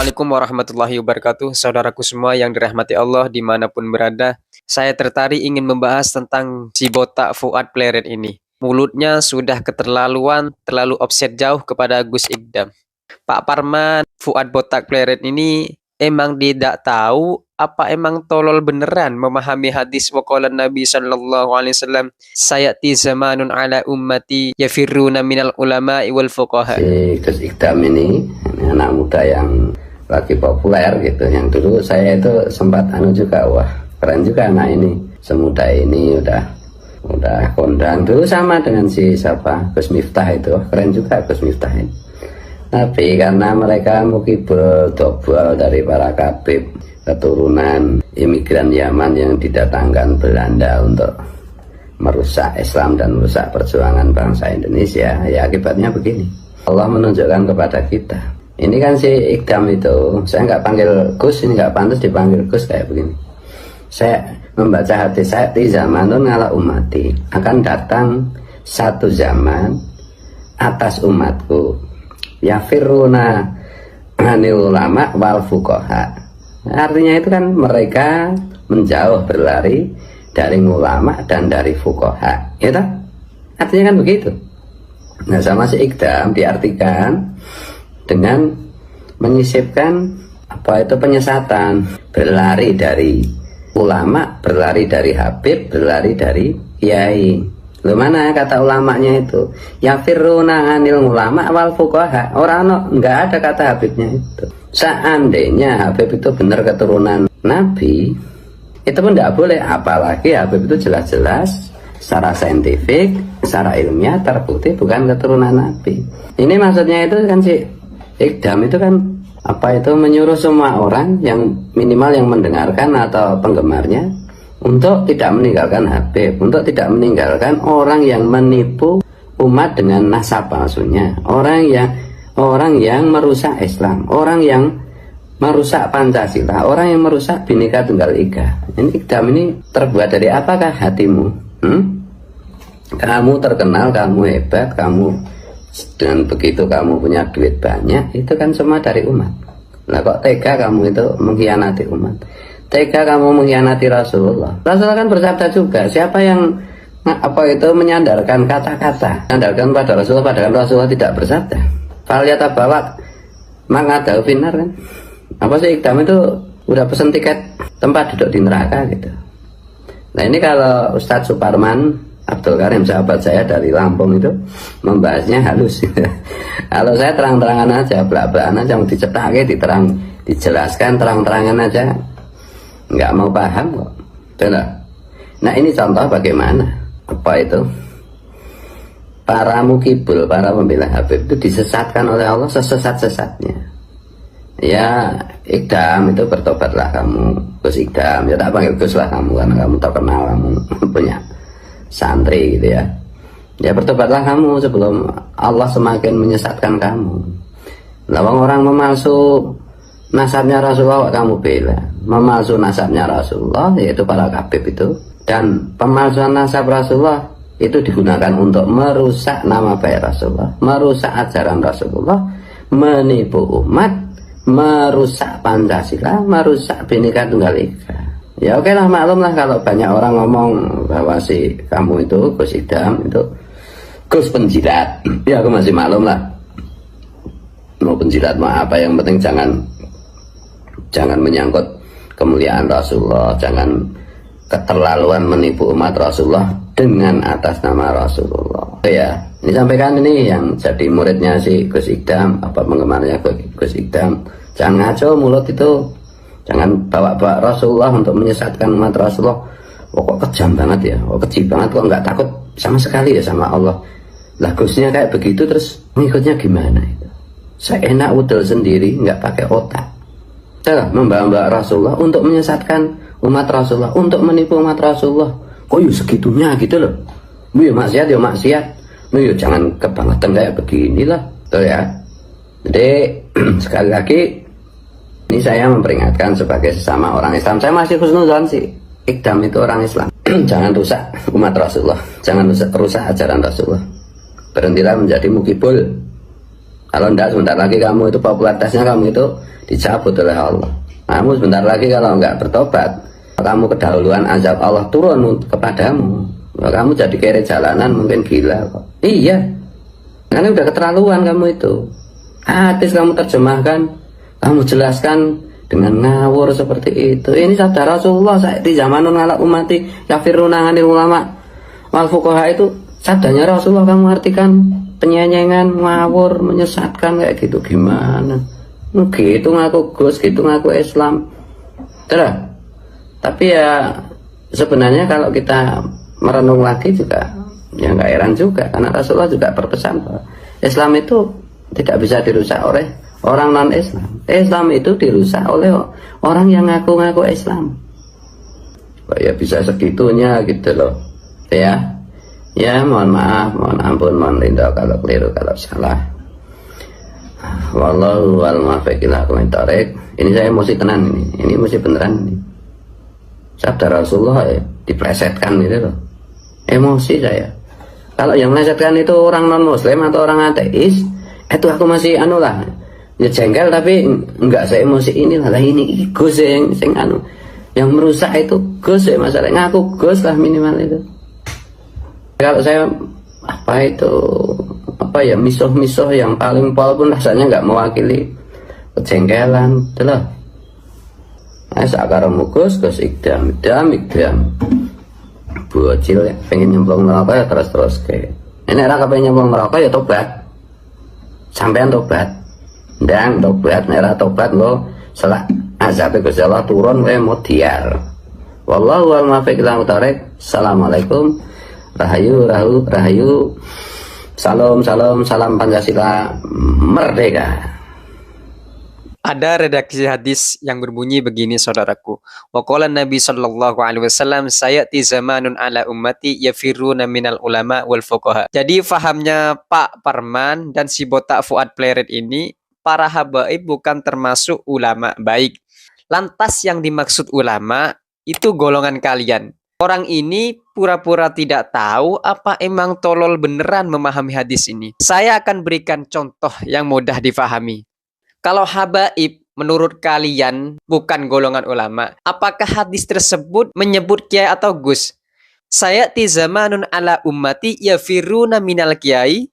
Assalamualaikum warahmatullahi wabarakatuh. Saudaraku semua yang dirahmati Allah dimanapun berada, saya tertarik ingin membahas tentang si botak Fuad Pleret ini. Mulutnya sudah keterlaluan, terlalu offset jauh kepada Gus Ikdam. Pak Parman, Fuad botak Pleret ini emang tidak tahu apa emang tolol beneran memahami hadis waqalan Nabi sallallahu alaihi wasallam, sayati zamanun ala ummati yafirruna minal ulama'i wal fuqaha. Si Gus Ikdam ini anak muda yang lagi populer gitu, yang dulu saya itu sempat juga, wah keren juga anak ini, semuda ini udah kondang dulu sama dengan si siapa Gus Miftah itu, keren juga Gus Miftah ini. Tapi karena mereka mukibul dobel dari para kabib keturunan imigran Yaman yang didatangkan Belanda untuk merusak Islam dan merusak perjuangan bangsa Indonesia, ya akibatnya begini. Allah menunjukkan kepada kita. Ini kan si Ikdam itu, saya nggak panggil Gus, ini nggak pantas dipanggil Gus kayak begini. Saya membaca hadis, saya di zamanun ala umati, akan datang satu zaman atas umatku, yafiruna anil ulama wal fuqaha. Artinya itu kan mereka menjauh, berlari dari ulama dan dari fuqaha, ya toh? Artinya kan begitu. Nah, sama si Ikdam diartikan dengan menyisipkan apa itu penyesatan, berlari dari ulama, berlari dari habib, berlari dari kiai. Loh, mana kata ulamanya itu? Yafirruna anil ulama wal fuqaha. Orang nggak ada kata habibnya itu. Seandainya habib itu benar keturunan Nabi, itu pun nggak boleh. Apalagi habib itu jelas-jelas secara saintifik, secara ilmiah terbukti bukan keturunan Nabi. Ini maksudnya itu kan si Ikdam itu kan apa itu menyuruh semua orang yang minimal yang mendengarkan atau penggemarnya untuk tidak meninggalkan Habib, untuk tidak meninggalkan orang yang menipu umat dengan nasab palsunya, orang yang merusak Islam, orang yang merusak Pancasila, orang yang merusak Bhinneka Tunggal Ika. Ini Ikdam ini terbuat dari apakah hatimu? Kamu terkenal, kamu hebat, kamu dengan begitu kamu punya duit banyak, itu kan semua dari umat. Nah, kok tega kamu itu mengkhianati umat? Tega kamu mengkhianati Rasulullah. Rasulullah kan bersabda juga, siapa yang apa itu menyandarkan kata-kata, menyandarkan pada Rasulullah, padahal Rasulullah tidak bersabda. Faliyata bawak mangadahu finar kan. Apa sih Ikdam itu udah pesen tiket tempat duduk di neraka gitu. Nah, ini kalau Ustadz Suparman Abdul Karim, sahabat saya dari Lampung itu membahasnya halus. Kalau saya terang-terangan aja, belak-belakan aja, mau dicetak, dijelaskan terang-terangan aja, nggak mau paham kok. Betul. Nah, ini contoh bagaimana apa itu para mukibul, para pembela Habib itu disesatkan oleh Allah sesesat-sesatnya. Ya, Ikdam itu bertobatlah kamu, Gus Ikdam. Ya tak panggil Gus lah kamu, karena kamu terkenal, kamu punya santri gitu ya. Ya bertobatlah kamu sebelum Allah semakin menyesatkan kamu. Lawang orang memalsu nasabnya Rasulullah kamu bela, memalsu nasabnya Rasulullah yaitu para kabib itu, dan pemalsuan nasab Rasulullah itu digunakan untuk merusak nama baik Rasulullah, merusak ajaran Rasulullah, menipu umat, merusak Pancasila, merusak Bhinneka Tunggal Ika. Ya oke lah, maklum lah kalau banyak orang ngomong bahwa si kamu itu Gus Ikdam itu Gus penjilat. Ya aku masih maklum lah, mau penjilat mau apa, yang penting jangan menyangkut kemuliaan Rasulullah, jangan keterlaluan menipu umat Rasulullah dengan atas nama Rasulullah. Ya, ini sampaikan ini yang jadi muridnya si Gus Ikdam, apa penggemarnya Gus Ikdam, jangan ngaco mulut itu. Jangan bawa-bawa Rasulullah untuk menyesatkan umat Rasulullah. Oh, kok kejam banget ya, kok keji banget, kok nggak takut sama sekali ya sama Allah. Lah Gusnya kayak begitu, terus mengikutnya gimana itu? Saya enak udel sendiri, nggak pakai otak. Saya membawa Rasulullah untuk menyesatkan umat Rasulullah, untuk menipu umat Rasulullah. Kok yuk segitunya gitu loh? Yuk maksiat, yuk maksiat. Yuk jangan kebangetan kayak beginilah, tuh ya. Jadi sekali lagi, ini saya memperingatkan sebagai sesama orang Islam. Saya masih husnuzon sih, Ikdam itu orang Islam. Jangan rusak umat Rasulullah, jangan rusak ajaran Rasulullah. Berhentilah menjadi mukibul Kalau enggak, sebentar lagi kamu itu popularitasnya kamu itu dicabut oleh Allah. Kamu sebentar lagi kalau enggak bertobat, kamu kedahuluan azab Allah turun kepadamu. Kamu jadi kere jalanan mungkin gila kok. Iya, karena udah keterlaluan kamu itu. Hadis kamu terjemahkan, kamu jelaskan dengan ngawur seperti itu. Ini sabda Rasulullah saat di zamanun ala umati yafiruna anil ulama wal fuqaha, itu sabdanya Rasulullah kamu artikan penyenyengan, ngawur, menyesatkan kayak gitu gimana? Gitu ngaku Gus, gitu ngaku Islam. Terus, tapi ya sebenarnya kalau kita merenung lagi juga ya nggak heran juga, karena Rasulullah juga berpesan bahwa Islam itu tidak bisa dirusak oleh orang non Islam. Islam itu dirusak oleh orang yang ngaku-ngaku Islam. Ya bisa segitunya gitu loh ya. Ya mohon maaf, mohon ampun, mohon rindu kalau keliru, kalau salah. Wallahu wal muwaffiq ila aqwamit thoriq. Ini saya emosi tenan ini emosi beneran ini. Sabda Rasulullah ya, diplesetkan gitu loh. Emosi saya. Kalau yang melesetkan itu orang non muslim atau orang ateis, itu aku masih anu lah. Ya jengkel, tapi enggak saya emosi ini lah. Ini Gus yang anu. Yang merusak itu Gus ya, masalah ngaku Gus lah minimal itu. Kalau saya misuh-misuh yang paling pol pun rasanya nggak mewakili kejengkelan, itu loh. Sakar mukus, Gus ikdam. Bocil ya, pengen nyemplung neraka ya terus ke. Ini raka pengen nyemplung neraka ya tobat. Sampean tobat. Dan tobat, merah tobat lo salah azab Gusti Allah turun we mutiar. Wallahu a'lam bishawab. Assalamualaikum. Rahayu, salam Pancasila merdeka. Ada redaksi hadis yang berbunyi begini, saudaraku. Waqala Nabi sallallahu alaihi wasallam, sayati zamanun ala ummati yafiruna minal ulama wal fuqaha. Jadi fahamnya Pak Parman dan si botak Fuad Pleret ini, para habaib bukan termasuk ulama baik. Lantas yang dimaksud ulama itu golongan kalian. Orang ini pura-pura tidak tahu apa emang tolol beneran memahami hadis ini. Saya akan berikan contoh yang mudah difahami. Kalau habaib menurut kalian bukan golongan ulama, apakah hadis tersebut menyebut kiai atau gus? Sayati zamanun ala ummati yafiruna minal kiai.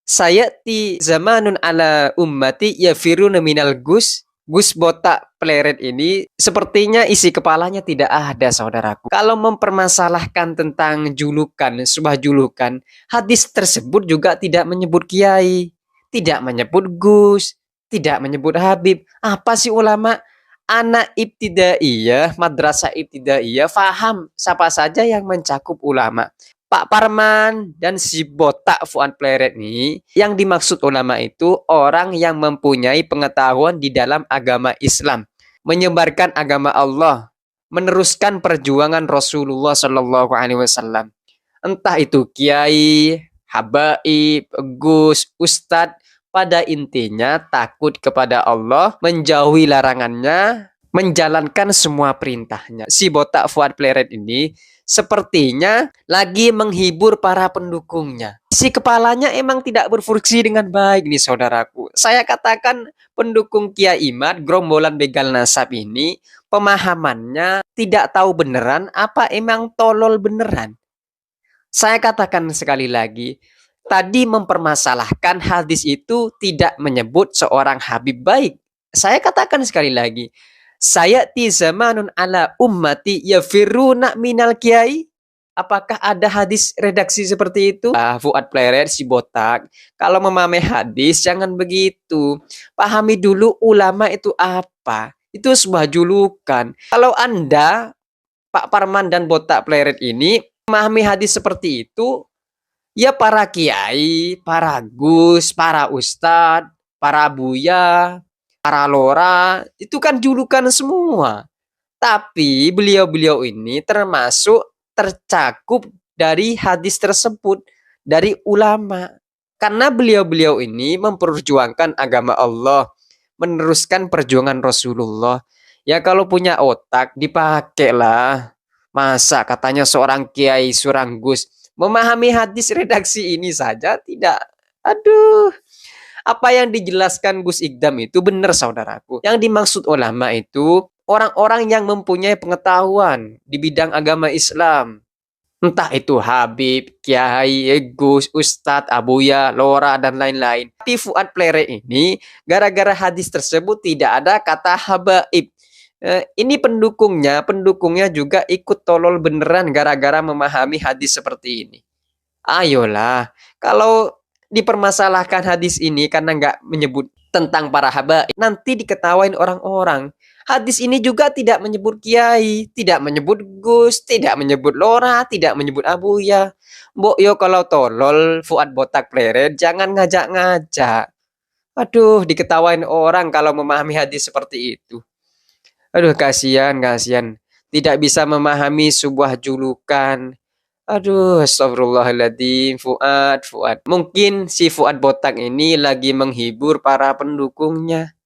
Sayati zamanun ala ummati yafiruna minal gus. Gus botak Pleret ini sepertinya isi kepalanya tidak ada, saudaraku. Kalau mempermasalahkan tentang julukan, sebuah julukan, hadis tersebut juga tidak menyebut kiai, tidak menyebut gus, tidak menyebut habib. Apa sih ulama? Anak ibtidaiyah, madrasah ibtidaiyah, faham siapa saja yang mencakup ulama. Pak Parman dan si botak Fuad Pleret nih, yang dimaksud ulama itu orang yang mempunyai pengetahuan di dalam agama Islam, menyebarkan agama Allah, meneruskan perjuangan Rasulullah Shallallahu Alaihi Wasallam. Entah itu kiai, habaib, gus, ustadz, pada intinya takut kepada Allah, menjauhi larangannya, menjalankan semua perintahnya. Si botak Fuad Pleret ini sepertinya lagi menghibur para pendukungnya. Si kepalanya emang tidak berfungsi dengan baik nih, saudaraku. Saya katakan pendukung Kiai Imad, gerombolan begal nasab ini, pemahamannya tidak tahu beneran apa emang tolol beneran. Saya katakan sekali lagi, tadi mempermasalahkan hadis itu tidak menyebut seorang habib baik. Saya katakan sekali lagi, sayati zamanun ala ummati yafiruna minal kiai. Apakah ada hadis redaksi seperti itu? Fuad Pleret si botak, kalau memahami hadis jangan begitu. Pahami dulu ulama itu apa. Itu sebuah julukan. Kalau Anda, Pak Parman dan botak Pleret ini memahami hadis seperti itu, ya para kiai, para gus, para ustadz, para buya, para lora, itu kan julukan semua. Tapi beliau-beliau ini termasuk tercakup dari hadis tersebut, dari ulama. Karena beliau-beliau ini memperjuangkan agama Allah, meneruskan perjuangan Rasulullah. Ya kalau punya otak, dipakailah. Masa katanya seorang kiai, seorang gus, memahami hadis redaksi ini saja tidak. Aduh. Apa yang dijelaskan Gus Igdam itu benar, saudaraku. Yang dimaksud ulama itu orang-orang yang mempunyai pengetahuan di bidang agama Islam. Entah itu Habib, Kiai, Gus, Ustadz, Abuya, Lora, dan lain-lain. Tapi Fuad Plere ini, gara-gara hadis tersebut tidak ada kata habaib. Ini pendukungnya juga ikut tolol beneran gara-gara memahami hadis seperti ini. Ayolah, kalau dipermasalahkan hadis ini karena nggak menyebut tentang para habaib, nanti diketawain orang-orang. Hadis ini juga tidak menyebut kiai, tidak menyebut Gus, tidak menyebut Lora, tidak menyebut Abuya. Mbok yo kalau tolol Fuad Botak Pleret, jangan ngajak-ngajak. Aduh, diketawain orang kalau memahami hadis seperti itu. Aduh, kasihan. Tidak bisa memahami sebuah julukan. Aduh, astagfirullahaladzim, Fuad. Mungkin si Fuad Botak ini lagi menghibur para pendukungnya.